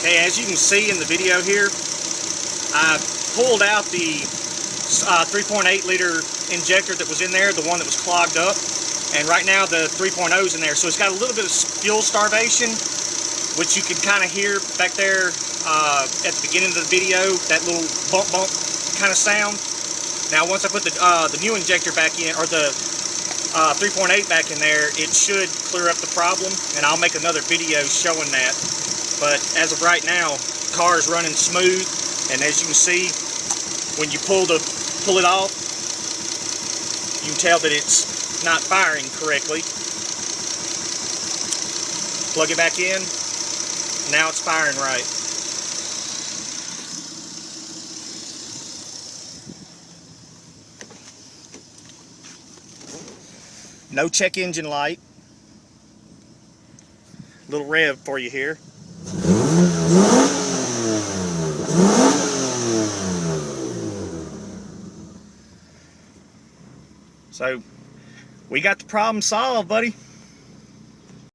Okay, as you can see in the video here, I pulled out the 3.8 liter injector that was in there, the one that was clogged up, and right now the 3.0 is in there. So it's got a little bit of fuel starvation, which you can kind of hear back there at the beginning of the video, that little bump kind of sound. Now once I put the new injector back in, or the 3.8 back in there, it should clear up the problem, and I'll make another video showing that. But as of right now, the car is running smooth, and as you can see, when you pull it off, you can tell that it's not firing correctly. Plug it back in, now it's firing right. No check engine light. Little rev for you here. So we got the problem solved, buddy.